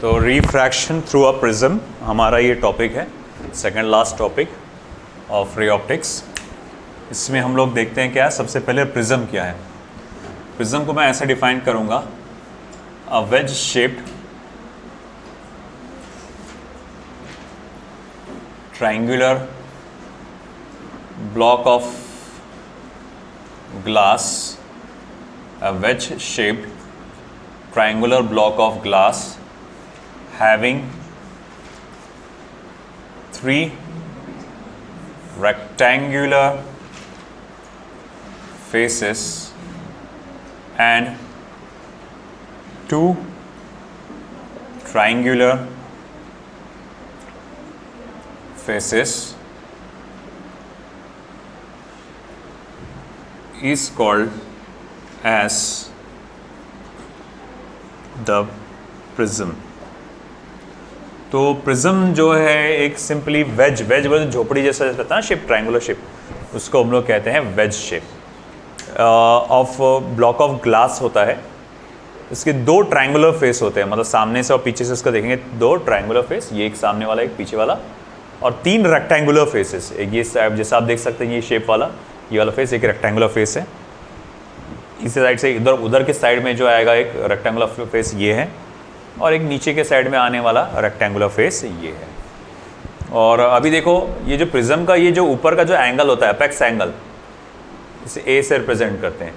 तो refraction through a prism हमारा ये टॉपिक है, second last topic of ray optics. इसमें हम लोग देखते हैं क्या है। सबसे पहले प्रिज्म क्या है। प्रिज्म को मैं ऐसे डिफाइन करूंगा, a wedge shaped triangular block of glass, a wedge shaped triangular block of glass having three rectangular faces and two triangular faces is called as the prism। तो प्रिज्म जो है एक सिंपली वेज झोपड़ी जैसा रहता है ना शेप, ट्रायंगुलर शेप, उसको हम लोग कहते हैं veg shape of block of glass होता है। इसके दो ट्रायंगुलर फेस होते हैं, मतलब सामने से और पीछे से इसका देखेंगे दो ट्रायंगुलर फेस, ये एक सामने वाला एक पीछे वाला, और तीन रेक्टेंगुलर फेसेस। एक ये जैसा आप देख सकते हैं ये शेप वाला, ये वाला फेस एक रेक्टेंगुलर फेस है। इस साइड से इधर उधर के साइड में जो आएगा एक रेक्टेंगुलर फेस ये है, और एक नीचे के साइड में आने वाला रेक्टेंगुलर फेस ये है। और अभी देखो ये जो प्रिज्म का ये जो ऊपर का जो एंगल होता है, अपेक्स एंगल, इसे ए से रिप्रेजेंट करते हैं,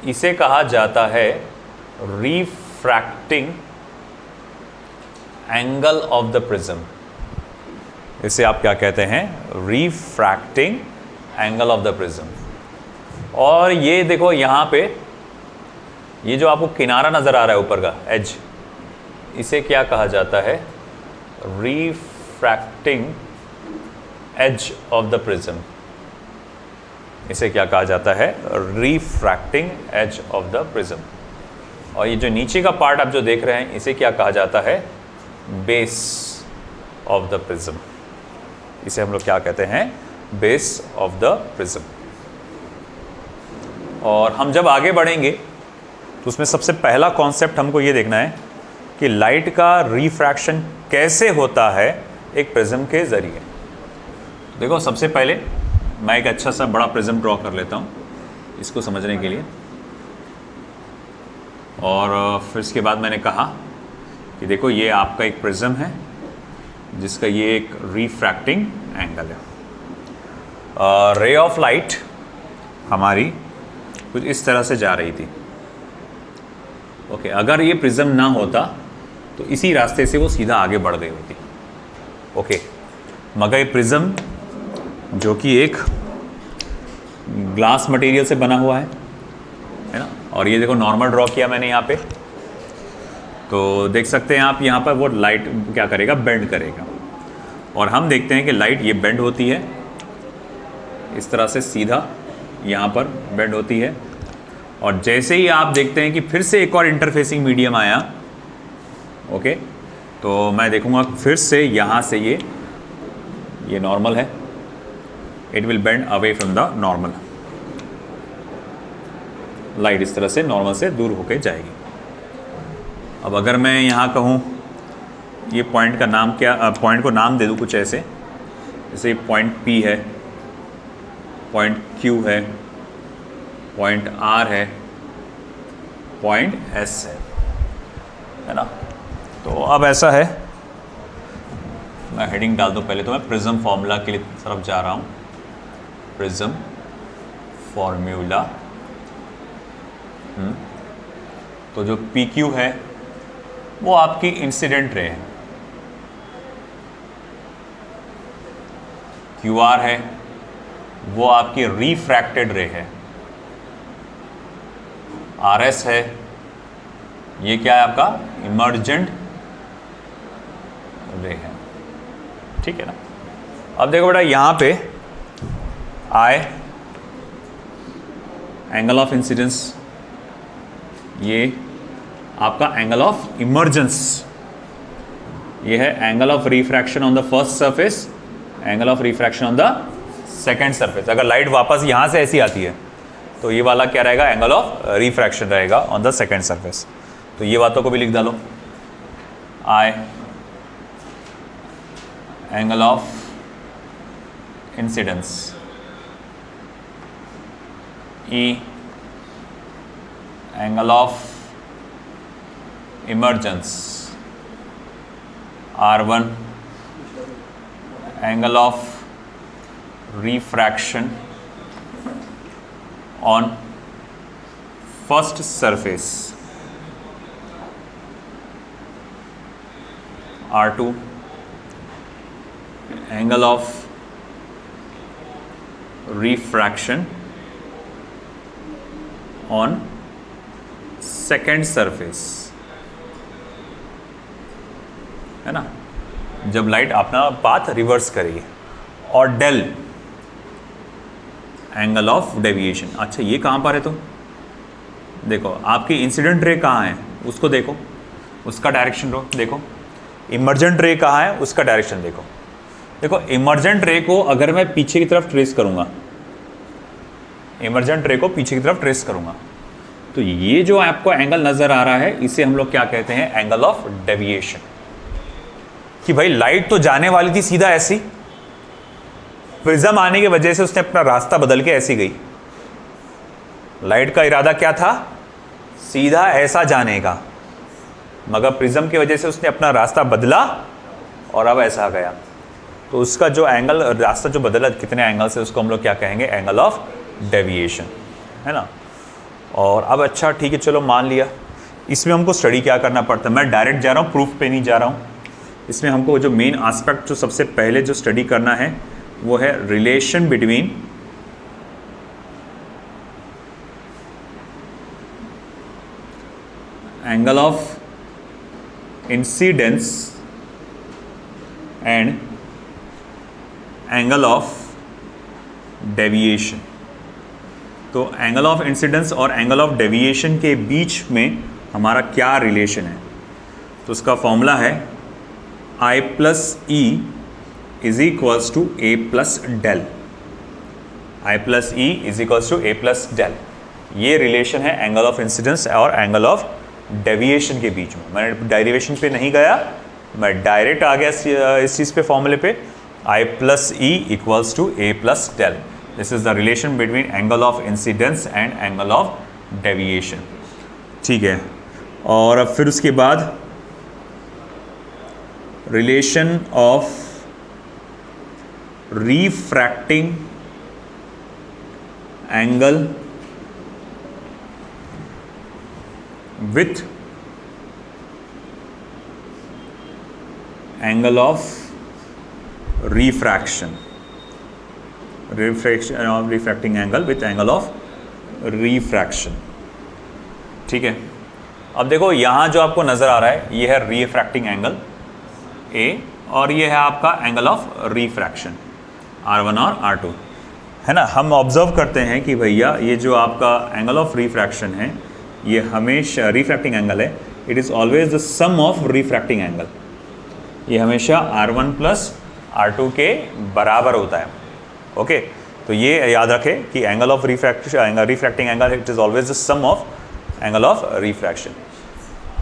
इसे कहा जाता है refracting angle of the prism. इसे आप क्या कहते हैं? Refracting angle of the prism. और ये देखो यहाँ पे ये जो आपको किनारा नज़र आ रहा है ऊपर का एज, इसे क्या कहा जाता है? Refracting edge of the prism. इसे क्या कहा जाता है? Refracting edge of the prism. और ये जो नीचे का पार्ट आप जो देख रहे हैं, इसे क्या कहा जाता है? Base of the prism. इसे हम लोग क्या कहते हैं? Base of the prism. और हम जब आगे बढ़ेंगे तो उसमें सबसे पहला कॉन्सेप्ट हमको ये देखना है कि लाइट का रिफ्रैक्शन कैसे होता है एक प्रिज्म के ज़रिए। देखो सबसे पहले मैं एक अच्छा सा बड़ा प्रिज्म ड्रॉ कर लेता हूँ इसको समझने के लिए। और फिर इसके बाद मैंने कहा कि देखो ये आपका एक प्रिज्म है जिसका ये एक रिफ्रैक्टिंग एंगल है। रे ऑफ लाइट हमारी कुछ इस तरह से जा रही थी। ओके, अगर ये प्रिज्म ना होता तो इसी रास्ते से वो सीधा आगे बढ़ गई होती। ओके, मगर ये प्रिज्म जो कि एक ग्लास मटेरियल से बना हुआ है ना, और ये देखो नॉर्मल ड्रॉ किया मैंने यहाँ पे, तो देख सकते हैं आप यहाँ पर वो लाइट क्या करेगा? बेंड करेगा। और हम देखते हैं कि लाइट ये बेंड होती है इस तरह से, सीधा यहाँ पर बेंड होती है। और जैसे ही आप देखते हैं कि फिर से एक और इंटरफेसिंग मीडियम आया, ओके, तो मैं देखूँगा फिर से यहाँ से ये नॉर्मल है, it will bend away from the normal. Light इस तरह से नॉर्मल से दूर होके जाएगी। अब अगर मैं यहाँ कहूँ ये पॉइंट का नाम क्या, पॉइंट को नाम दे दूँ कुछ ऐसे, जैसे पॉइंट P है, पॉइंट Q है, पॉइंट R है, पॉइंट S है ना। तो अब ऐसा है, मैं हेडिंग डाल दूँ पहले, तो मैं प्रिज्म फार्मूला के लिए तरफ जा रहा हूँ। प्रिज्म फार्मूला, तो जो PQ है वो आपकी इंसिडेंट रे है, QR है वो आपकी रिफ्रैक्टेड रे है, RS है ये क्या है? आपका इमर्जेंट रे है। ठीक है ना। अब देखो बेटा यहाँ पे I एंगल ऑफ इंसिडेंस, ये आपका एंगल ऑफ इमर्जेंस, ये है angle of refraction on the first surface, angle of refraction on the second surface. अगर लाइट वापस यहाँ से ऐसी आती है तो ये वाला क्या रहेगा? एंगल ऑफ रिफ्रैक्शन रहेगा ऑन द सेकेंड सरफेस। तो ये बातों को भी लिख डालो। I angle of incidence, E angle of emergence, R1 angle of refraction on first surface, R2 angle of refraction on second surface, है ना, जब लाइट अपना पाथ रिवर्स करेगी। और डेल एंगल ऑफ डेविएशन। अच्छा ये कहाँ पर है? तो देखो आपकी इंसिडेंट रे कहाँ है उसको देखो, उसका डायरेक्शन रो देखो। इमर्जेंट रे कहाँ है उसका डायरेक्शन देखो। देखो इमर्जेंट रे को अगर मैं पीछे की तरफ ट्रेस करूँगा, इमर्जेंट रे को पीछे की तरफ ट्रेस करूँगा, तो ये जो आपको एंगल नज़र आ रहा है इसे हम लोग क्या कहते हैं? Angle of deviation. कि भाई लाइट तो जाने वाली थी सीधा ऐसी, प्रिज्म आने की वजह से उसने अपना रास्ता बदल के ऐसी गई। लाइट का इरादा क्या था? सीधा ऐसा जाने का, मगर प्रिज्म की वजह से उसने अपना रास्ता बदला और अब ऐसा गया। तो उसका जो एंगल, रास्ता जो बदला कितने एंगल से, उसको हम लोग क्या कहेंगे? एंगल ऑफ डेविएशन, है ना। और अब अच्छा ठीक है, चलो मान लिया। इसमें हमको स्टडी क्या करना पड़ता है? मैं डायरेक्ट जा रहा हूँ, प्रूफ पे नहीं जा रहा हूँ। इसमें हमको जो मेन एस्पेक्ट जो सबसे पहले जो स्टडी करना है वो है relation between angle of incidence and angle of deviation. तो एंगल ऑफ इंसिडेंस और एंगल ऑफ डेविएशन के बीच में हमारा क्या रिलेशन है? तो उसका फॉर्मूला है I plus E is equals to A plus del. I plus E is equals to A plus del. ये रिलेशन है एंगल ऑफ इंसिडेंस और एंगल ऑफ डेविएशन के बीच में। मैं डेरिवेशन पे नहीं गया, मैं डायरेक्ट आ गया इस चीज़ पे, फॉर्मूले पे। I plus E equals to A plus del. This is the relation between angle of incidence and angle of deviation. ठीक है, और अब फिर उसके बाद relation of refracting angle with angle of refraction, refracting angle with angle of refraction. ठीक है, अब देखो यहाँ जो आपको नज़र आ रहा है ये है रिफ्रैक्टिंग एंगल A, और ये है आपका एंगल ऑफ रिफ्रैक्शन R1 और R2, है ना। हम ऑब्जर्व करते हैं कि भैया ये जो आपका एंगल ऑफ रिफ्रैक्शन है ये हमेशा रिफ्रैक्टिंग एंगल है, it is always the sum of refracting angle. ये हमेशा R1 प्लस R2 के बराबर होता है। ओके, तो ये याद रखें कि angle of refracting angle it is always the sum of angle of refraction.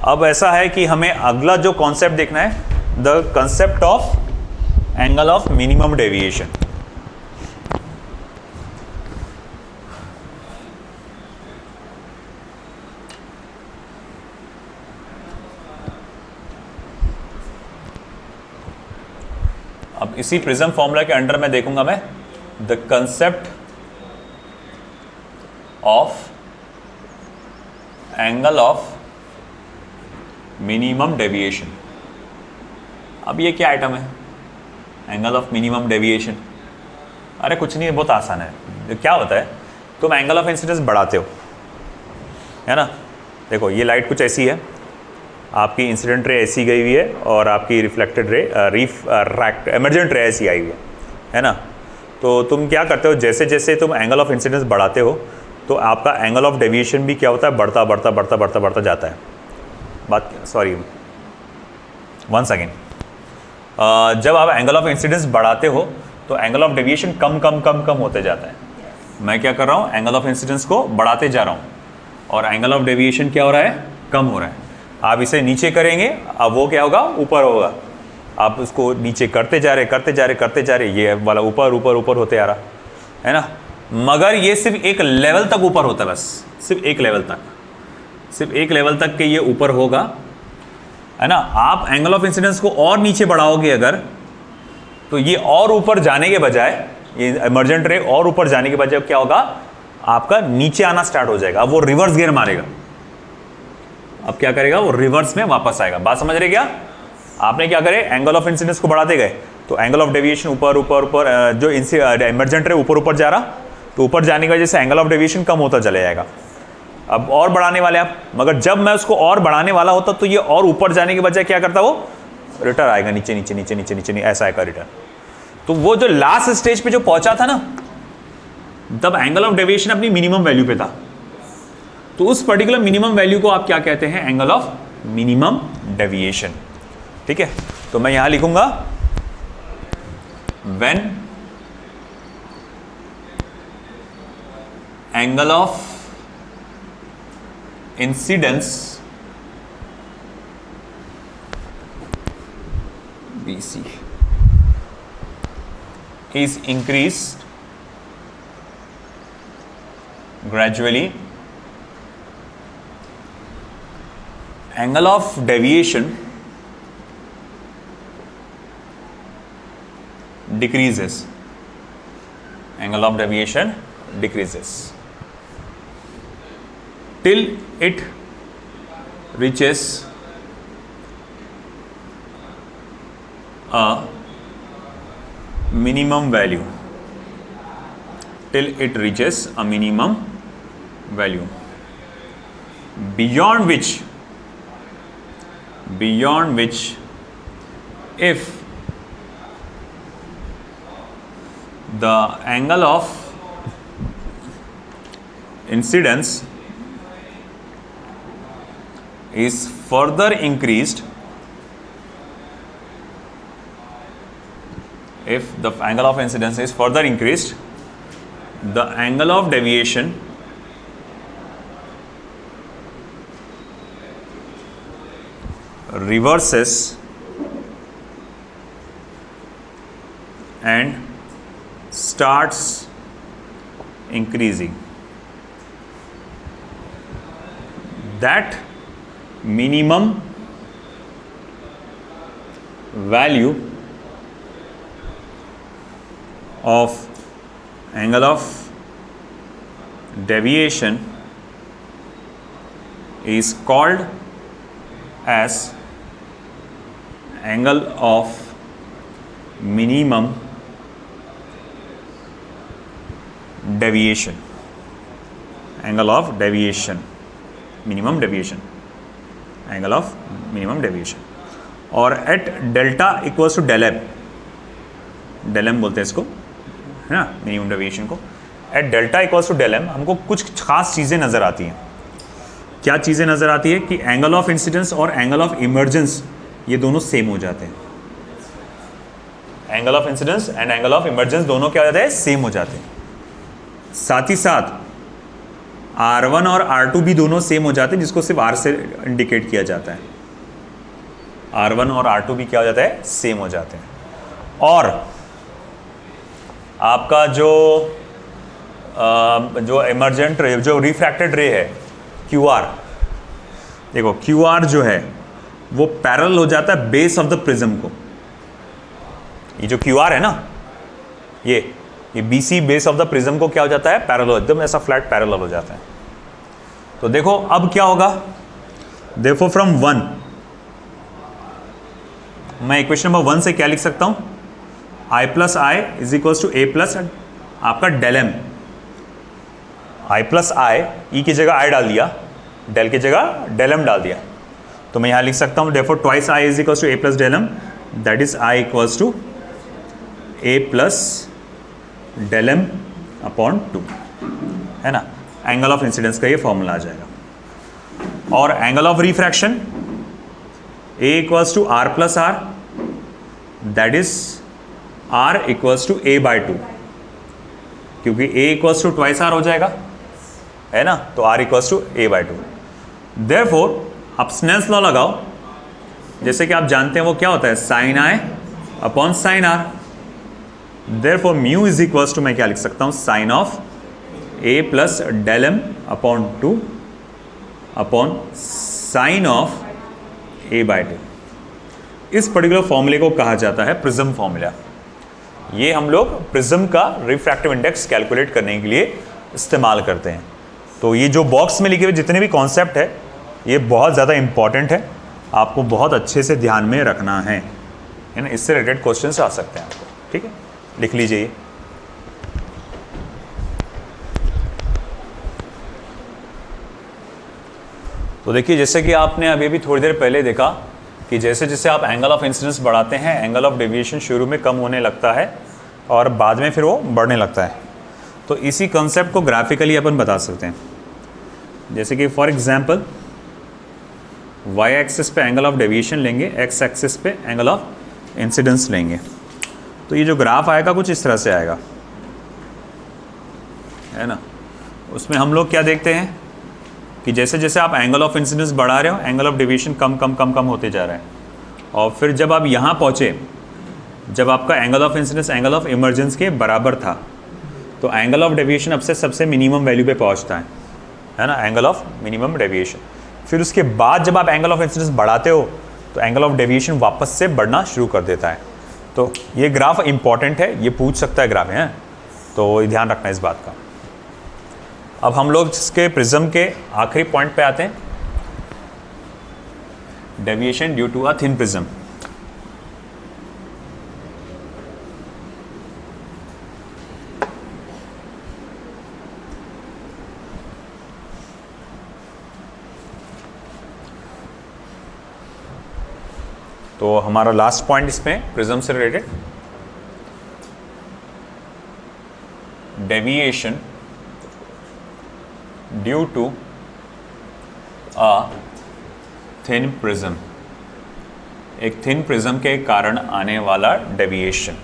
अब ऐसा है कि हमें अगला जो कॉन्सेप्ट देखना है, the concept of angle of minimum deviation. अब इसी प्रिज्म फॉर्मूला के अंडर में देखूंगा मैं the concept of angle of minimum deviation. अब ये क्या आइटम है? Angle of minimum deviation. अरे कुछ नहीं, बहुत आसान है। क्या होता है, तुम एंगल ऑफ इंसिडेंस बढ़ाते हो, है ना। देखो ये लाइट कुछ ऐसी है, आपकी इंसिडेंट रे ऐसी गई हुई है और आपकी रिफ्लेक्टेड रे एमर्जेंट रे ऐसी आई हुई है ना। तो तुम क्या करते हो, जैसे जैसे तुम एंगल ऑफ इंसिडेंस बढ़ाते हो तो आपका एंगल ऑफ डेविएशन भी क्या होता है? बढ़ता बढ़ता बढ़ता बढ़ता बढ़ता जाता है। बात सॉरी वन सेकेंड, जब आप एंगल ऑफ इंसिडेंस बढ़ाते हो तो एंगल ऑफ डेविएशन कम कम कम कम होते जाता है। मैं क्या कर रहा हूँ, एंगल ऑफ इंसिडेंस को बढ़ाते जा रहा हूँ और एंगल ऑफ डेविएशन क्या हो रहा है? कम हो रहा है। आप इसे नीचे करेंगे, अब वो क्या होगा, ऊपर होगा। आप उसको नीचे करते जा रहे, ये वाला ऊपर ऊपर ऊपर होते आ रहा है ना। मगर ये सिर्फ एक लेवल तक ऊपर होता है, बस सिर्फ एक लेवल तक के ये ऊपर होगा, है ना। आप एंगल ऑफ इंसिडेंस को और नीचे बढ़ाओगे अगर, तो ये और ऊपर जाने के बजाय, ये इमर्जेंट रे और ऊपर जाने के बजाय क्या होगा, आपका नीचे आना स्टार्ट हो जाएगा। अब वो रिवर्स गियर मारेगा। अब क्या करेगा, वो रिवर्स में वापस आएगा। बात समझ रहे क्या? आपने क्या करे, एंगल ऑफ इंसिडेंस को बढ़ाते गए तो एंगल ऑफ डेविएशन ऊपर ऊपर ऊपर, जो इमर्जेंट रे ऊपर ऊपर जा रहा, तो ऊपर जाने की वजह से एंगल ऑफ डेविएशन कम होता चले जाएगा। अब और बढ़ाने वाले आप, मगर जब मैं उसको और बढ़ाने वाला होता तो ये और ऊपर जाने के बजाय क्या करता, वो रिटर्न आएगा, नीचे नीचे नीचे नीचे नीचे नीचे ऐसा आएगा रिटर्न। तो वो जो लास्ट स्टेज पे जो पहुंचा था ना, तब एंगल ऑफ डेविएशन अपनी मिनिमम वैल्यू पे था। तो उस पर्टिकुलर मिनिमम वैल्यू को आप क्या कहते हैं, एंगल ऑफ मिनिमम डेविएशन। ठीक है, तो मैं यहां लिखूंगा when angle of incidence BC is increased gradually, angle of deviation decreases. Angle of deviation decreases till it reaches a minimum value, till it reaches a minimum value beyond which if the angle of incidence is further increased, if the angle of incidence is further increased, the angle of deviation reverses and starts increasing. That minimum value of angle of deviation is called as angle of minimum deviation. Angle of deviation, minimum deviation, angle of minimum deviation. और at delta equals to del m, del m बोलते हैं इसको, है ना, minimum deviation को। At delta equals to del m हमको कुछ खास चीज़ें नज़र आती हैं। क्या चीज़ें नज़र आती है कि एंगल ऑफ इंसिडेंस और एंगल ऑफ इमर्जेंस ये दोनों सेम हो जाते हैं। Angle of incidence and angle of emergence दोनों क्या हो जाते हैं, सेम हो जाते हैं। साथ ही साथ R1 और R2 भी दोनों सेम हो जाते हैं, जिसको सिर्फ R से इंडिकेट किया जाता है। R1 और R2 भी क्या हो जाता है, सेम हो जाते हैं। और आपका जो इमर्जेंट रे, जो रिफ्रैक्टेड रे है QR, देखो QR जो है वो पैरेलल हो जाता है बेस ऑफ द प्रिज्म को। ये जो QR है ना, ये BC base of the prism को क्या हो जाता है, पैरेलल, एकदम ऐसा फ्लैट पैरेलल हो जाता है। तो देखो अब क्या होगा, देखो फ्रॉम 1 मैं इक्वेशन नंबर 1 से क्या लिख सकता हूं, I plus I is equals to A plus आपका del M. I plus I, E की जगह आई डाल दिया, डेल की जगह डेल एम डाल दिया, तो मैं यहां लिख सकता हूं therefore twice I is equals to A plus del M, that is I equals to A plus del M upon 2, है ना। एंगल ऑफ इंसिडेंस का ये फॉर्मूला आ जाएगा। और angle of refraction A equals to R plus R, that is R equals to A by 2, क्योंकि A equals to twice R हो जाएगा, है ना, तो R equals to A by 2। Therefore अब स्नेल्स लॉ लगाओ, जैसे कि आप जानते हैं वो क्या होता है, sine I upon sine R. Therefore mu is equals to, मैं क्या लिख सकता हूँ, sine of A plus del M upon 2 upon sine of A by 2। इस पर्टिकुलर फॉर्मूले को कहा जाता है प्रिज्म फॉर्मूला। ये हम लोग प्रिज्म का रिफ्रैक्टिव इंडेक्स कैलकुलेट करने के लिए इस्तेमाल करते हैं। तो ये जो बॉक्स में लिखे हुए जितने भी कॉन्सेप्ट है ये बहुत ज़्यादा इंपॉर्टेंट है, आपको बहुत अच्छे से ध्यान में रखना है ना, इससे रिलेटेड क्वेश्चन आ सकते हैं आपको, ठीक है, लिख लीजिए। तो देखिए जैसे कि आपने अभी भी थोड़ी देर पहले देखा कि जैसे जैसे आप एंगल ऑफ इंसिडेंस बढ़ाते हैं एंगल ऑफ डेविएशन शुरू में कम होने लगता है और बाद में फिर वो बढ़ने लगता है। तो इसी कंसेप्ट को ग्राफिकली अपन बता सकते हैं, जैसे कि फॉर एग्जांपल वाई एक्सिस पे एंगल ऑफ डेविएशन लेंगे, एक्स एक्सिस पे एंगल ऑफ इंसिडेंस लेंगे। तो ये जो ग्राफ आएगा कुछ इस तरह से आएगा, है ना। उसमें हम लोग क्या देखते हैं कि जैसे जैसे आप एंगल ऑफ इंसिडेंस बढ़ा रहे हो एंगल ऑफ डेविएशन कम कम कम कम होते जा रहा है, और फिर जब आप यहाँ पहुँचे, जब आपका angle of incidence angle of emergence के बराबर था, तो एंगल ऑफ डेविएशन अब से सबसे मिनिमम वैल्यू पे पहुँचता है ना, एंगल ऑफ मिनिमम डेविएशन। फिर उसके बाद जब आप एंगल ऑफ इंसिडेंस बढ़ाते हो तो एंगल ऑफ डेविएशन वापस से बढ़ना शुरू कर देता है। तो ये ग्राफ इंपॉर्टेंट है, ये पूछ सकता है ग्राफ है, तो ध्यान रखना इस बात का। अब हम लोग इसके प्रिज्म के आखिरी पॉइंट पे आते हैं, deviation due to a thin prism. तो हमारा लास्ट पॉइंट इसमें प्रिज्म से related, deviation due to a thin prism, एक थिन प्रिज्म के कारण आने वाला डेविएशन।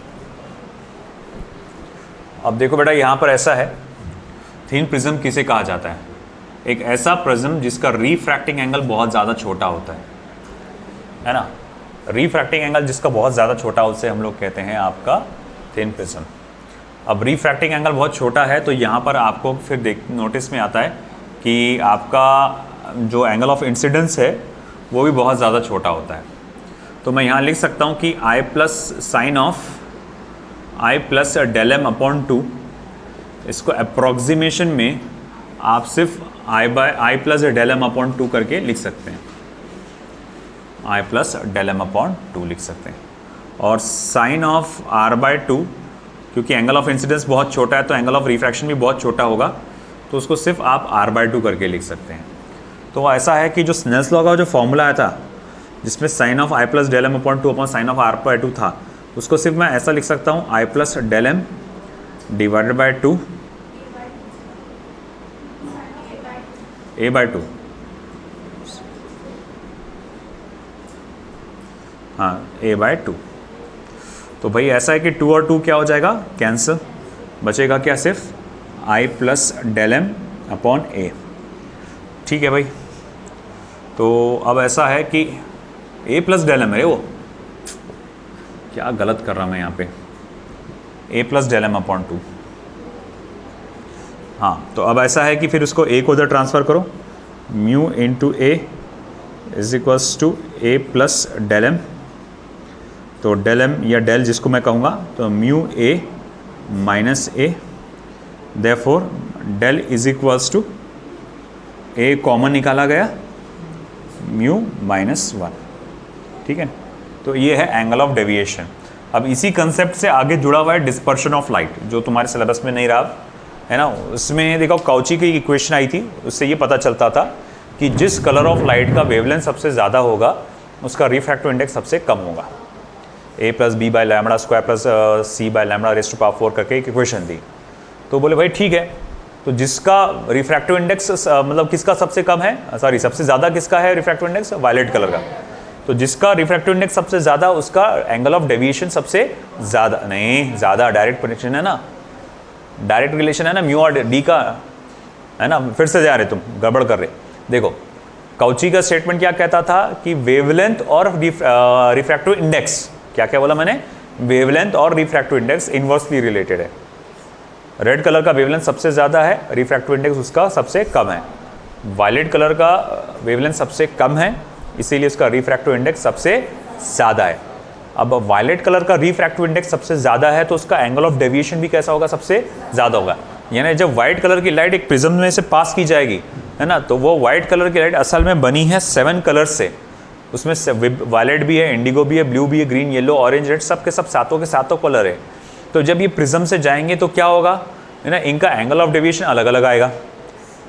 अब देखो बेटा यहाँ पर ऐसा है, थिन प्रिज्म किसे कहा जाता है, एक ऐसा प्रिज्म जिसका रिफ्रैक्टिंग एंगल बहुत ज़्यादा छोटा होता है ना। रिफ्रैक्टिंग एंगल जिसका बहुत ज़्यादा छोटा, उसे हम लोग कहते हैं आपका थिन प्रिज्म। अब रिफ्रैक्टिंग एंगल बहुत छोटा है तो यहाँ पर आपको फिर नोटिस में आता है कि आपका जो एंगल ऑफ इंसिडेंस है वो भी बहुत ज़्यादा छोटा होता है। तो मैं यहाँ लिख सकता हूँ कि I plus sine of I plus del M upon 2, इसको अप्रॉक्सीमेशन में आप सिर्फ I plus del M upon 2 करके लिख सकते हैं, I plus del M upon 2 लिख सकते हैं। और साइन ऑफ आर बाय 2, क्योंकि एंगल ऑफ इंसिडेंस बहुत छोटा है तो एंगल ऑफ रिफ्रैक्शन भी बहुत छोटा होगा, तो उसको सिर्फ आप आर बाय 2 करके लिख सकते हैं। तो ऐसा है कि जो स्नेल्स लॉ का जो फॉर्मूला आया था जिसमें sine of I plus del M upon 2 upon sine of R by 2 था, उसको सिर्फ मैं ऐसा लिख सकता हूँ, I plus del M divided by 2 A by 2, हाँ ए बाय 2। तो भाई ऐसा है कि 2 और 2 क्या हो जाएगा, कैंसिल, बचेगा क्या, सिर्फ I plus del M upon ए। ठीक है भाई। तो अब ऐसा है कि ए प्लस डेल एम है, वो क्या गलत कर रहा मैं यहाँ पे, ए प्लस डेल एम अपॉन 2। हाँ तो अब ऐसा है कि फिर उसको ए को उधर ट्रांसफ़र करो, mu into A is equals to A plus del M. तो डेल एम या डेल जिसको मैं कहूँगा, तो mu A minus A, therefore del is equals to A common निकाला गया, म्यू माइनस 1। ठीक है, तो ये है एंगल ऑफ डेविएशन। अब इसी कंसेप्ट से आगे जुड़ा हुआ है डिस्पर्शन ऑफ लाइट, जो तुम्हारे सिलेबस में नहीं रहा है ना। उसमें देखो काउची की इक्वेशन आई थी, उससे ये पता चलता था कि जिस कलर ऑफ लाइट का वेवलेंथ सबसे ज़्यादा होगा उसका रिफ्रैक्टिव इंडेक्स सबसे कम होगा। A plus B by lambda square plus C by lambda raise to power 4 करके एक इक्वेशन थी। तो बोले भाई ठीक है, तो जिसका रिफ्रैक्टिव इंडेक्स मतलब किसका सबसे कम है, सॉरी सबसे ज़्यादा किसका है रिफ्रैक्टिव इंडेक्स, वायलेट कलर का। तो जिसका रिफ्रैक्टिव इंडेक्स सबसे ज़्यादा उसका एंगल ऑफ डेविएशन सबसे ज़्यादा, नहीं ज़्यादा डायरेक्ट कनेक्शन है ना, डायरेक्ट रिलेशन है ना म्यू और डी का, है ना। फिर से जा रहे तुम, गड़बड़ कर रहे। देखो काउची का स्टेटमेंट क्या कहता था कि वेवलेंथ और रिफ्रैक्टिव इंडेक्स, क्या क्या बोला मैंने, वेवलेंथ और रिफ्रैक्टिव इंडेक्स इनवर्सली रिलेटेड है। रेड कलर का वेवलेंथ सबसे ज़्यादा है, रिफ्रैक्टिव इंडेक्स उसका सबसे कम है। वायलेट कलर का वेवलेंथ सबसे कम है, इसीलिए उसका रिफ्रैक्टिव इंडेक्स सबसे ज़्यादा है। अब वायलेट कलर का रिफ्रैक्टिव इंडेक्स सबसे ज़्यादा है तो उसका एंगल ऑफ डेविएशन भी कैसा होगा, सबसे ज़्यादा होगा। यानी जब वाइट कलर की लाइट एक प्रिज्म में से पास की जाएगी, है ना, तो वो वाइट कलर की लाइट असल में बनी है 7 कलर से। उसमें वायलेट भी है, इंडिगो भी है, ब्लू भी है, ग्रीन, येलो, ऑरेंज, रेड, सब के सब सातों के सातों कलर है। तो जब ये प्रिज्म से जाएंगे तो क्या होगा, है ना, इनका एंगल ऑफ डेविएशन अलग अलग आएगा,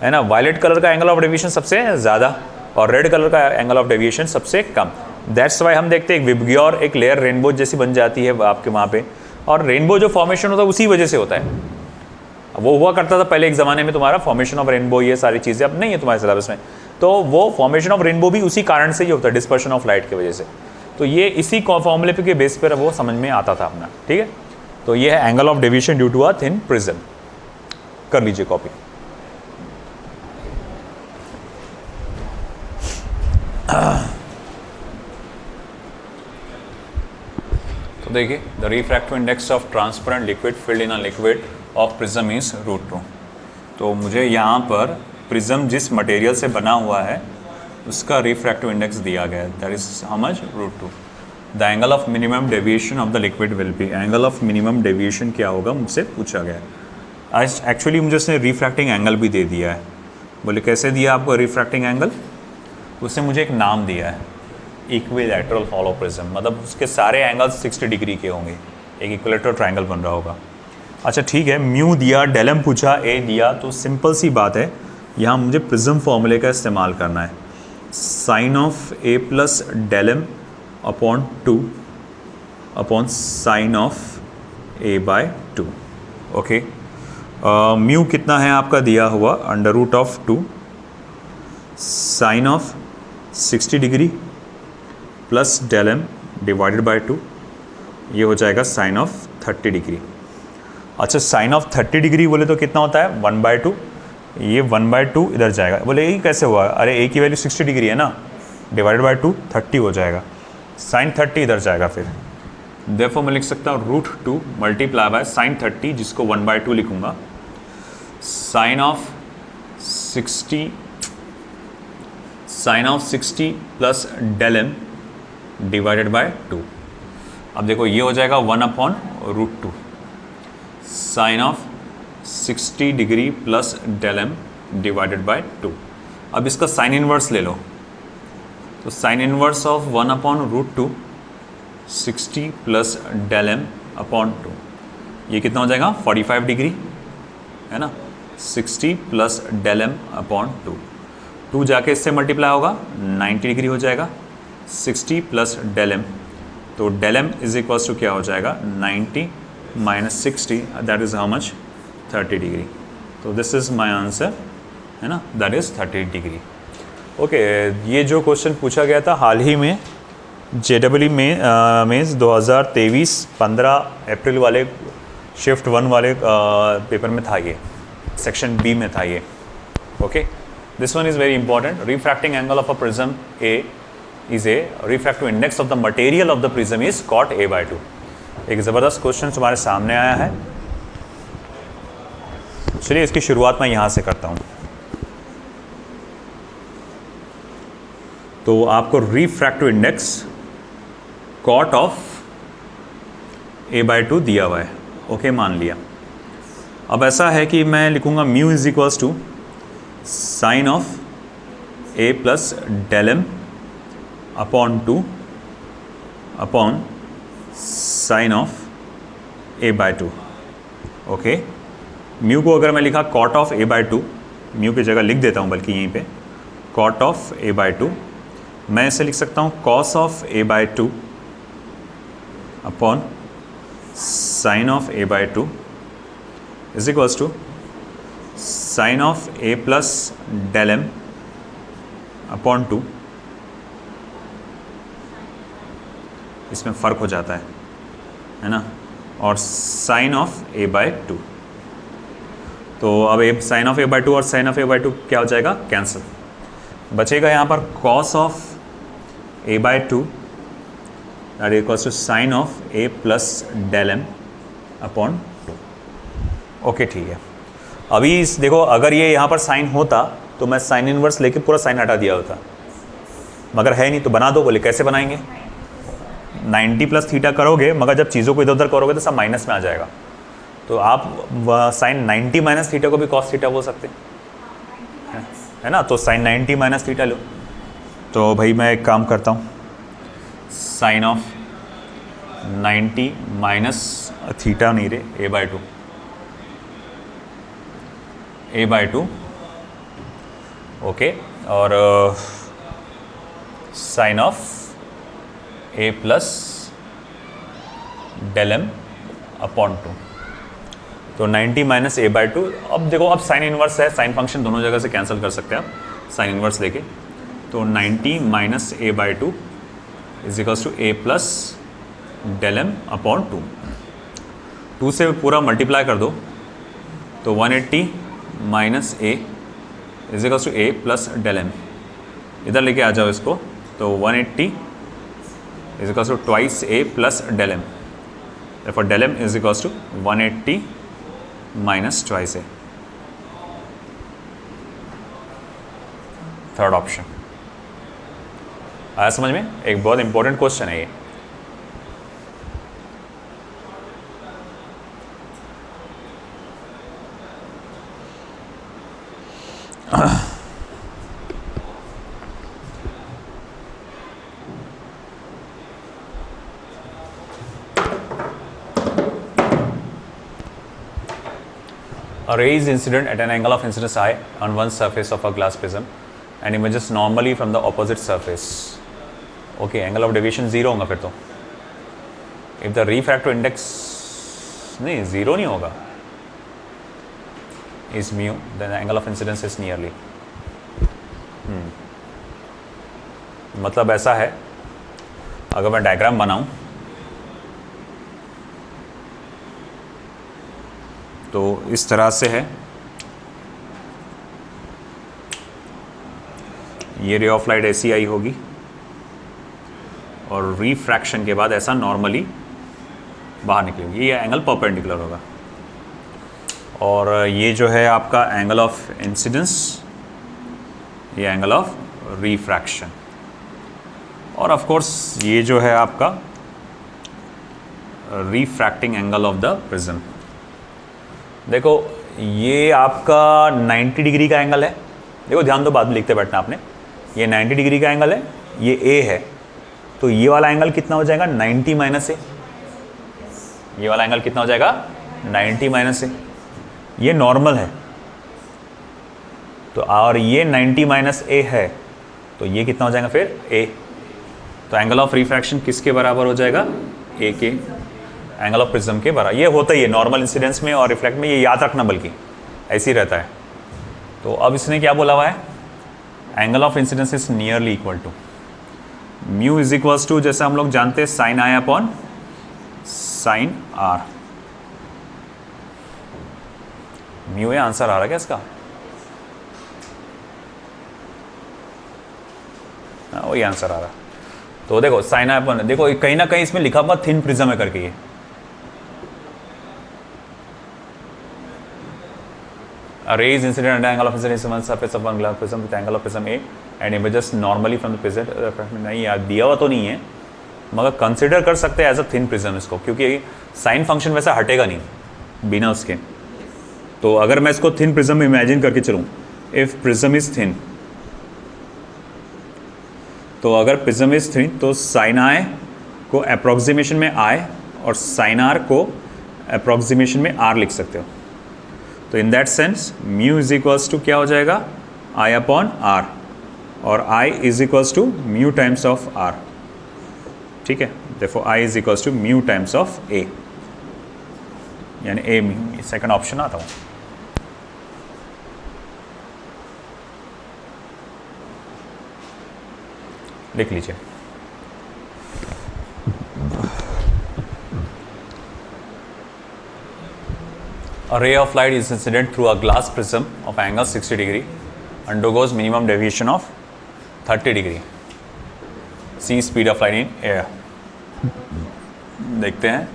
है ना। वायलेट कलर का एंगल ऑफ डेविएशन सबसे ज़्यादा और रेड कलर का एंगल ऑफ डेविएशन सबसे कम। दैट्स वाई हम देखते हैं एक विबग्योर, एक लेयर रेनबो जैसी बन जाती है आपके वहाँ पे, और रेनबो जो फॉर्मेशन होता है उसी वजह से होता है। वो हुआ करता था पहले एक ज़माने में, तुम्हारा फॉर्मेशन ऑफ रेनबो, ये सारी चीज़ें अब नहीं है तुम्हारे सिलेबस में, तो वो फॉर्मेशन ऑफ रेनबो भी उसी कारण से ही होता है, डिस्पर्शन ऑफ लाइट की वजह से। तो ये इसी फॉर्मूले के बेस पर वो समझ में आता था अपना, ठीक है। तो ये है angle of deviation due to a thin prism. कर लीजिए कॉपी। तो देखिए, the refractive index of transparent liquid filled in a liquid of prism is √2। तो मुझे यहाँ पर प्रिज्म जिस मटेरियल से बना हुआ है उसका रिफ्रैक्टिव इंडेक्स दिया गया है, that is how much, √2। The angle of minimum deviation of the liquid will be, angle of minimum deviation क्या होगा मुझसे पूछा गया है। एक्चुअली मुझे उसने रिफ्रैक्टिंग एंगल भी दे दिया है। बोले कैसे दिया आपको रिफ्रैक्टिंग एंगल, उसने मुझे एक नाम दिया है, इक्विलैटरल हॉलो प्रिज्म, मतलब उसके सारे एंगल्स 60 डिग्री के होंगे, एक इक्विलैटरल ट्रायंगल बन रहा होगा। अच्छा ठीक है, म्यू दिया, डेलम पूछा, ए दिया, तो सिंपल सी बात है, यहाँ मुझे प्रिज्म फॉर्मूले का इस्तेमाल करना है। Sine of A plus del m upon 2 upon sine of A by 2। Okay, mu कितना है आपका दिया हुआ, √2 sine of 60 degree plus del m divided by 2, ये हो जाएगा साइन ऑफ 30 डिग्री। अच्छा, साइन ऑफ 30 डिग्री बोले तो कितना होता है, 1/2, ये 1/2 इधर जाएगा। बोले ये कैसे हुआ, अरे ए की वैल्यू 60 डिग्री है ना, डिवाइडेड बाय 2 30 हो जाएगा, साइन 30 इधर जाएगा। फिर देयरफॉर मैं लिख सकता हूँ √2 मल्टीप्लाई बाय साइन 30, जिसको 1/2 लिखूँगा, sine of 60 plus del m divided by 2। अब देखो ये हो जाएगा 1/√2 sine of 60 degree plus del m divided by 2। अब इसका साइन इनवर्स ले लो, तो sine inverse of 1/√2 60 plus del m upon 2, ये कितना हो जाएगा 45 डिग्री, है ना। 60 प्लस डेलम अपॉन 2 जाके इससे मल्टीप्लाई होगा 90 डिग्री हो जाएगा, 60 प्लस डेलम, तो डेलम इज इक्वल्स टू क्या हो जाएगा 90 minus 60, that is how much 30 degree. तो दिस इज़ माय आंसर, है ना, दैट इज़ 30 डिग्री। ओके, ये जो क्वेश्चन पूछा गया था हाल ही में JEE में 2023 15 अप्रैल वाले शिफ्ट 1 वाले पेपर में था, ये सेक्शन B में था ये। Okay, this one is very important. Refracting angle of a prism A is a refractive index of the material of the prism is cot A/2। एक ज़बरदस्त क्वेश्चन तुम्हारे सामने आया है। चलिए इसकी शुरुआत मैं यहाँ से करता हूँ। तो आपको refractive index cot of A/2 दिया हुआ है, ओके मान लिया। अब ऐसा है कि मैं लिखूँगा mu is equals to sine of A plus del m upon 2 upon sine of A/2। Okay, mu को अगर मैं लिखा कॉट ऑफ A/2, म्यू की जगह लिख देता हूँ बल्कि यहीं पे कॉट ऑफ A/2, मैं इसे लिख सकता हूँ cos of A/2 upon sine of A/2 is equals to sine of A plus del m upon 2, इसमें फ़र्क हो जाता है ना, और साइन ऑफ A/2। तो अब साइन ऑफ A/2 और साइन ऑफ A/2 क्या हो जाएगा, कैंसिल। बचेगा यहाँ पर cos of a by two that equals to sine of a plus del M upon two. Okay ठीक है। अभी देखो अगर ये यहाँ पर साइन होता तो मैं साइन इनवर्स लेके पूरा साइन हटा दिया होता, मगर है नहीं तो बना दो। बोले कैसे बनाएंगे? 90 प्लस थीटा करोगे, मगर जब चीज़ों को इधर उधर करोगे तो सब माइनस में आ जाएगा। तो आप साइन 90 माइनस थीटा को भी कॉस थीटा बोल सकते हैं, है ना? तो साइन 90 माइनस थीटा लो। तो भाई मैं एक काम करता हूँ, साइन ऑफ 90 माइनस थीटा नहीं रे, a बाय टू ओके, और sine of a plus del M upon two. तो 90 माइनस a बाय टू। अब देखो अब साइन इनवर्स है, साइन फंक्शन दोनों जगह से कैंसिल कर सकते हैं आप साइन इनवर्स लेके। तो 90 minus a by two is equals to a plus del M upon two. 2 से पूरा मल्टीप्लाई कर दो तो 180 minus a is equals to a plus del M. इधर लेके आ जाओ इसको, तो 180 is equals to twice a plus del M. therefore del m is equals to 180 minus twice a। Third option आया समझ में? एक बहुत इंपॉर्टेंट क्वेश्चन है ये। A ray is incident at an angle of incidence I on one surface of a glass prism and emerges normally from the opposite surface. Okay, angle of deviation 0 होगा फिर तो। If the refractive index नहीं 0 नहीं होगा is mu, then the angle of incidence is nearly। मतलब ऐसा है, अगर मैं डायग्राम बनाऊं तो इस तरह से है, ये रे ऑफ लाइट ऐसी आई होगी और रिफ्रैक्शन के बाद ऐसा नॉर्मली बाहर निकलेगी, ये एंगल परपेंडिकुलर होगा। और ये जो है आपका एंगल ऑफ इंसिडेंस, ये एंगल ऑफ रिफ्रैक्शन, और ऑफ कोर्स ये जो है आपका refracting angle of the prism. देखो ये आपका 90 डिग्री का एंगल है। देखो ध्यान दो, बाद में लिखते बैठना आपने। ये 90 डिग्री का एंगल है, ये A है, तो ये वाला एंगल कितना हो जाएगा? 90 माइनस A। ये वाला एंगल कितना हो जाएगा? 90 माइनस A। ये नॉर्मल है तो, और ये 90 माइनस A है, तो ये कितना हो जाएगा फिर? A। तो एंगल ऑफ रिफ्रैक्शन किसके बराबर हो जाएगा? A के, एंगल ऑफ प्रिज्म के बराबर। ये होता ही है नॉर्मल इंसिडेंस में और रिफ्लेक्ट में, ये याद रखना, बल्कि ऐसे ही रहता है। तो अब इसने क्या बोला हुआ है? Angle of incidence is nearly equal to mu is equals to, जैसे हम लोग जानते हैं, sine I upon sine R. Mu है, आंसर आ रहा है क्या इसका? वही आंसर आ रहा। तो देखो साइन आई अपॉन, देखो कहीं ना कहीं इसमें लिखा हुआ थिन प्रिज्म है करके, ये a ray is incident at an angle of incidence on surface of one glass prism with angle of prism A and images normally from the prism। नहीं यार दिया हुआ तो नहीं है, मगर कंसिडर कर सकते हैं एज अ थिन प्रिज्म इसको, क्योंकि साइन फंक्शन वैसा हटेगा नहीं बिना उसके। तो अगर मैं इसको थिन प्रिज्म में इमेजिन करके चलूँ, इफ प्रिज्म इज थिन, तो अगर प्रिज्म इज थिन तो साइन आई को अप्रोक्सीमेशन में आई और साइन आर को अप्रोक्सीमेशन में आर लिख सकते हो। तो in that sense mu is equals to क्या हो जाएगा? आई अपॉन आर, और I is equals to mu times of R. ठीक है, देखो I is equals to mu times of A, यानी ए म्यू। सेकंड ऑप्शन आता हूँ। लिख लीजिए। A ray of light is incident through a glass prism of angle 60 degree, undergoes minimum deviation of 30 degree. C speed of light in air. देखते हैं,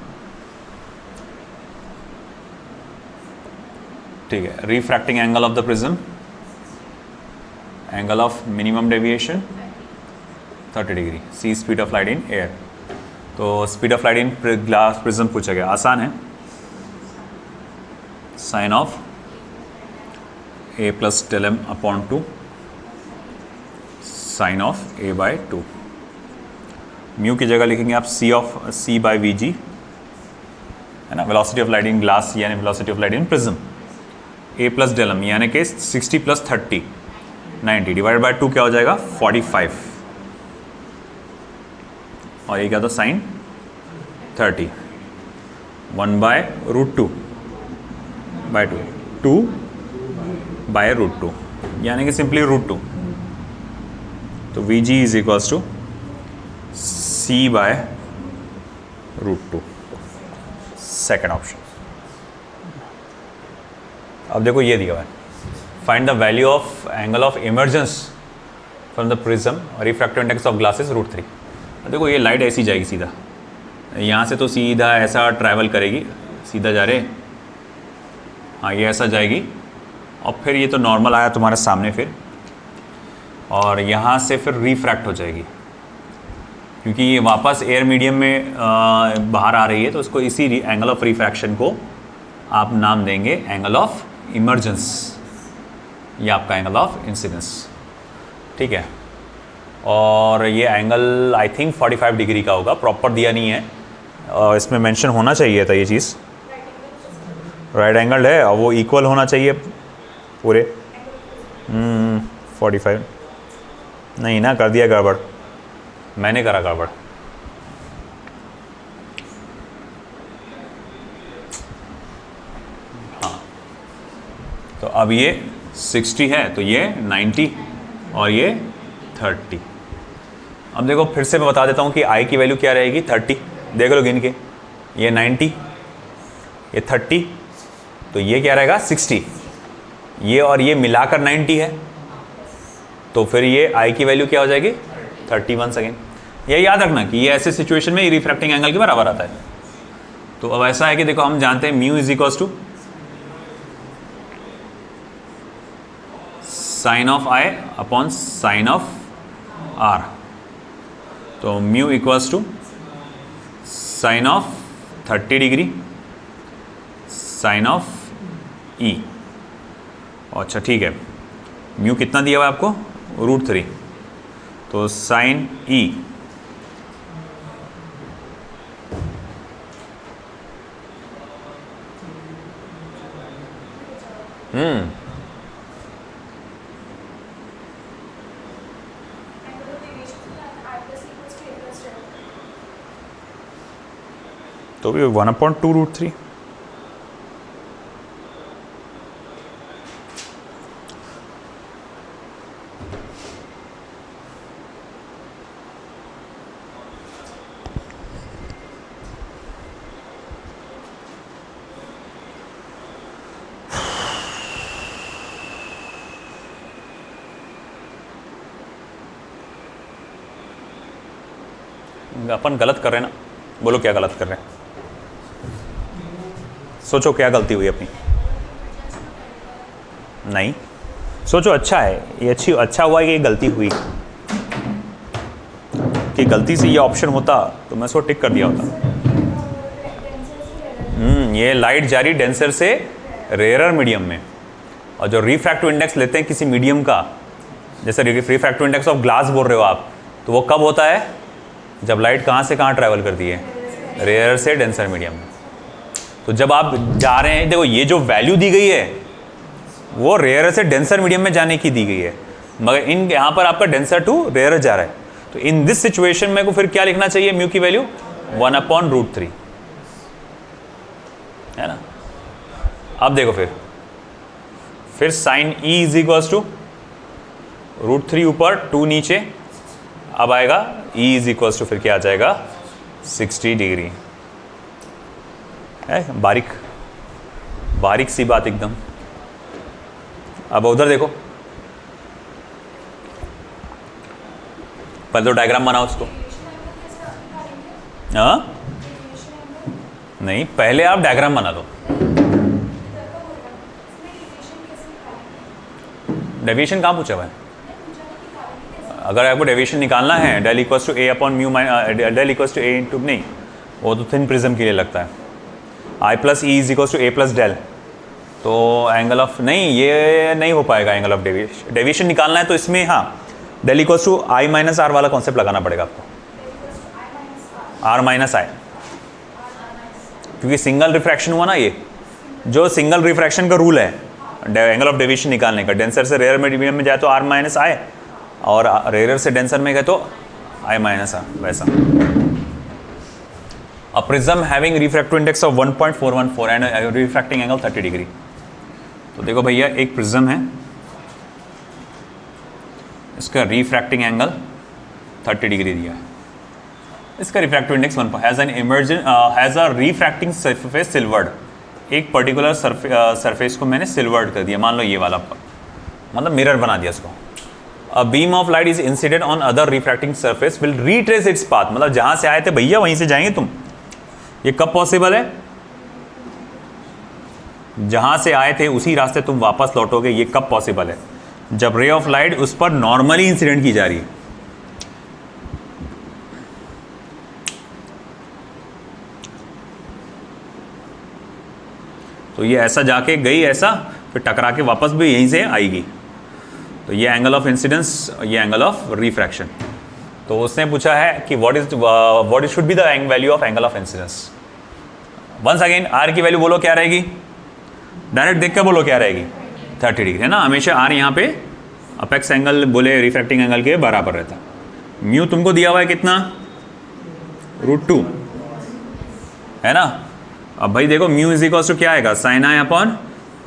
ठीक है। Refracting angle of the prism, angle of minimum deviation 30 degree. C speed of light in air. तो speed of light in glass prism पूछा गया, आसान है। Sine of A plus del M upon 2 sine of A by 2। Mu की जगह लिखेंगे आप सी bye we G, है ना। Velocity of light in glass यानी velocity of light in prism. A plus del m यानी कि 60 प्लस 30 90 डिवाइड बाय 2 क्या हो जाएगा 45, और ये क्या था sine 30 1 by root 2 by 2 by root 2 यानी कि सिंपली रूट 2। तो V G is equals to C by root 2, second option. अब देखो ये दिया हुआ है, find the value of angle of emergence from the prism refractive index of glasses √3। देखो ये लाइट ऐसी जाएगी सीधा, यहाँ से तो सीधा ऐसा ट्रैवल करेगी, सीधा जा रहे, हाँ ये ऐसा जाएगी, और फिर ये तो नॉर्मल आया तुम्हारे सामने फिर, और यहाँ से फिर रिफ्रैक्ट हो जाएगी, क्योंकि ये वापस एयर मीडियम में बाहर आ रही है, तो उसको इसी एंगल ऑफ रिफ्रैक्शन को आप नाम देंगे एंगल ऑफ इमर्जेंस, या आपका एंगल ऑफ इंसिडेंस, ठीक है। और ये एंगल आई थिंक 45 डिग्री का होगा, प्रॉपर दिया नहीं है, इसमें मेंशन होना चाहिए था ये चीज़। राइट एंगल है और वो इक्वल होना चाहिए पूरे 45 नहीं ना, कर दिया गड़बड़, मैंने करा गड़बड़। हाँ, तो अब ये 60 है, तो ये 90 और ये 30। अब देखो फिर से मैं बता देता हूँ कि आई की वैल्यू क्या रहेगी 30, देख लो गिन के, ये 90, ये 30, तो ये क्या रहेगा 60, ये और ये मिलाकर 90 है, तो फिर ये आई की वैल्यू क्या हो जाएगी 31 सेकेंड। ये याद रखना कि ये ऐसे सिचुएशन में रिफ्रैक्टिंग एंगल के बराबर आता है। तो अब ऐसा है कि देखो हम जानते हैं mu is equals to sine of I upon sine of R. तो mu equals to sine of 30 degree sine of E. अच्छा ठीक है, म्यू कितना दिया हुआ है आपको √3, तो साइन ई तो भी 1/2 √3। अपन गलत कर रहे हैं ना, बोलो क्या गलत कर रहे हैं, सोचो क्या गलती हुई अपनी। नहीं सोचो, अच्छा है ये, अच्छा हुआ कि ये गलती हुई, कि गलती से ये ऑप्शन होता तो मैं इसको टिक कर दिया होता। ये लाइट जा रही डेंसर से रेयरर मीडियम में, और जो रिफ्रैक्टिव इंडेक्स लेते हैं किसी मीडियम का, जैसे रिफ्रैक्टिव इंडेक्स ऑफ ग्लास बोल रहे हो आप, तो वो कब होता है जब लाइट कहाँ से कहाँ ट्रैवल करती है, रेयर से डेंसर मीडियम में। तो जब आप जा रहे हैं, देखो ये जो वैल्यू दी गई है वो रेयर से डेंसर मीडियम में जाने की दी गई है, मगर इन यहाँ पर आपका डेंसर टू रेयर जा रहा है, तो इन दिस सिचुएशन में को फिर क्या लिखना चाहिए, म्यू की वैल्यू 1/√3, है ना। अब देखो फिर sine E is equals to √3 ऊपर 2 नीचे, अब आएगा E इज इक्वल्स टू फिर क्या आ जाएगा 60 डिग्री। है बारीक सी बात एकदम। अब उधर देखो, पहले तो डायग्राम बनाओ उसको। हाँ नहीं, पहले आप डायग्राम बना लो। डेविएशन कहाँ पूछा हुआ है? अगर आपको डेविएशन निकालना है del equals to A upon mu del equals to A into, नहीं वो तो थिन प्रिज्म के लिए लगता है। I plus E is equals to A plus del, तो एंगल ऑफ, नहीं ये नहीं हो पाएगा एंगल ऑफ डेविएशन। डेविएशन निकालना है तो इसमें हाँ del equals to I minus R वाला कॉन्सेप्ट लगाना पड़ेगा आपको, आर माइनस आई, क्योंकि सिंगल रिफ्रैक्शन हुआ ना। ये जो सिंगल रिफ्रैक्शन का रूल है एंगल ऑफ डेविएशन निकालने का, डेंसर से रेयर मीडियम में जाए तो आर माइनस आई, और रेयर से डेंसर में गए तो आई माइनस आर, वैसा। A prism having refractive index of 1.414 and refracting angle 30 degree. तो देखो भैया एक प्रिज्म है, इसका रिफ्रैक्टिंग एंगल 30 डिग्री दिया है, इसका refractive index 1 has a refracting surface silvered. एक पर्टिकुलर सरफेस को मैंने सिल्वर्ड कर दिया, मान लो ये वाला, मतलब मिरर बना दिया इसको। A beam of light is incident on other refracting surface will retrace its path, मतलब जहां से आए थे भैया वहीं से जाएंगे तुम। ये कब पॉसिबल है? जहां से आए थे उसी रास्ते तुम वापस लौटोगे। ये कब पॉसिबल है? जब रे ऑफ लाइट उस पर नॉर्मली इंसिडेंट की जा रही है। तो ये ऐसा जाके गई ऐसा, फिर टकरा के वापस भी यहीं से आएगी। तो ये एंगल ऑफ इंसिडेंस, ये एंगल ऑफ रिफ्रैक्शन। तो उसने पूछा है कि what is should be the value of angle of incidence. Once again R की वैल्यू बोलो क्या रहेगी, डायरेक्ट देख कर बोलो क्या रहेगी, 30 डिग्री है ना। हमेशा आर यहाँ पे अपेक्स एंगल बोले रिफ्रैक्टिंग एंगल के बराबर रहता। म्यू तुमको दिया हुआ है कितना, √2 है ना। अब भाई देखो म्यू इज इक्वल टू क्या आएगा, sine I upon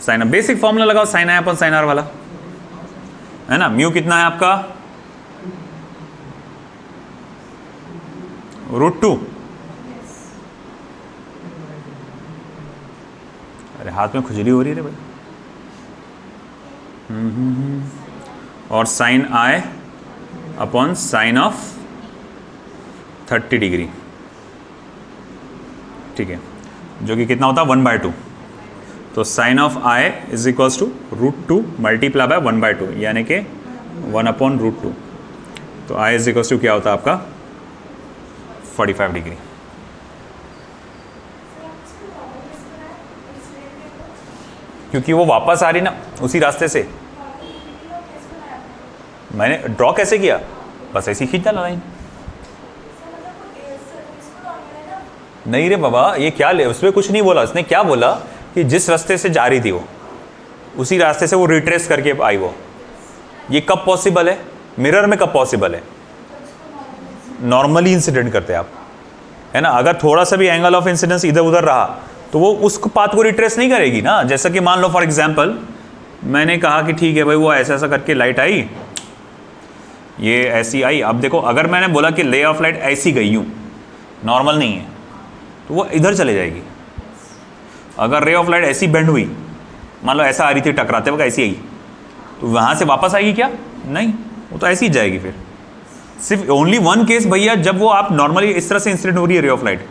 sine R. Basic formula लगाओ sine I upon sine R वाला, है ना। म्यू कितना है आपका, √2। अरे हाथ में खुजली हो रही है भाई। और sine I upon sine of 30 degree, ठीक है, जो कि कितना होता है 1/2। तो sine of I is equals to √2 multiply by 1/2, यानी कि 1/√2। तो आई इज इक्वल्स टू क्या होता है आपका 45 डिग्री। क्योंकि वो वापस आ रही ना उसी रास्ते से। मैंने ड्रॉ कैसे किया, बस ऐसे ही खींच डाला लाइन। नहीं रे बाबा, ये क्या ले, उसमें कुछ नहीं बोला। उसने क्या बोला कि जिस रास्ते से जा रही थी वो उसी रास्ते से वो रिट्रेस करके आई वो। ये कब पॉसिबल है, मिरर में कब पॉसिबल है, नॉर्मली इंसिडेंट करते हैं आप, है ना। अगर थोड़ा सा भी एंगल ऑफ इंसिडेंस इधर उधर रहा तो वो उस पाथ को रिट्रेस नहीं करेगी ना। जैसा कि मान लो फॉर एग्जांपल मैंने कहा कि ठीक है भाई वो ऐसा ऐसा करके लाइट आई, ये ऐसी आई। अब देखो अगर मैंने बोला कि ले ऑफ लाइट ऐसी गई यूँ, नॉर्मल नहीं है, तो वो इधर चले जाएगी। अगर रे ऑफ लाइट ऐसी बेंड हुई, मान लो ऐसा आ रही थी टकराते वक्त ऐसी आई, तो वहाँ से वापस आएगी क्या, नहीं, वो तो ऐसी ही जाएगी। फिर सिर्फ ओनली वन केस भैया, जब वो आप नॉर्मली इस तरह से इंसिडेंट हो रही है रे ऑफ लाइट,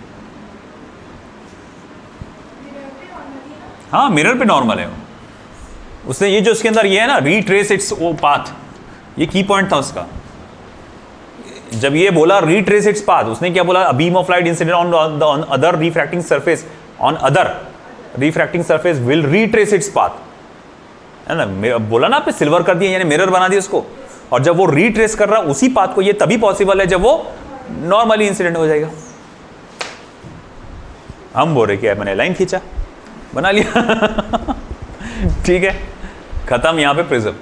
हाँ मिरर पे नॉर्मल है। उसने ये जो उसके अंदर ये है ना रीट्रेस इट्स वो पाथ, ये की पॉइंट था उसका। जब ये बोला रीट्रेस इट्स पाथ, उसने क्या बोला, beam of light incident on other refracting surface, on other refracting surface will retrace its path, है ना। बोला ना आपने सिल्वर कर दिया, यानी मिरर बना दिया उसको। और जब वो रीट्रेस कर रहा उसी पाथ को, ये तभी पॉसिबल है जब वो नॉर्मली इंसिडेंट हो जाएगा। हम बोल रहे कि मैंने लाइन खींचा, बना लिया ठीक है, खत्म यहाँ पे प्रिज्म।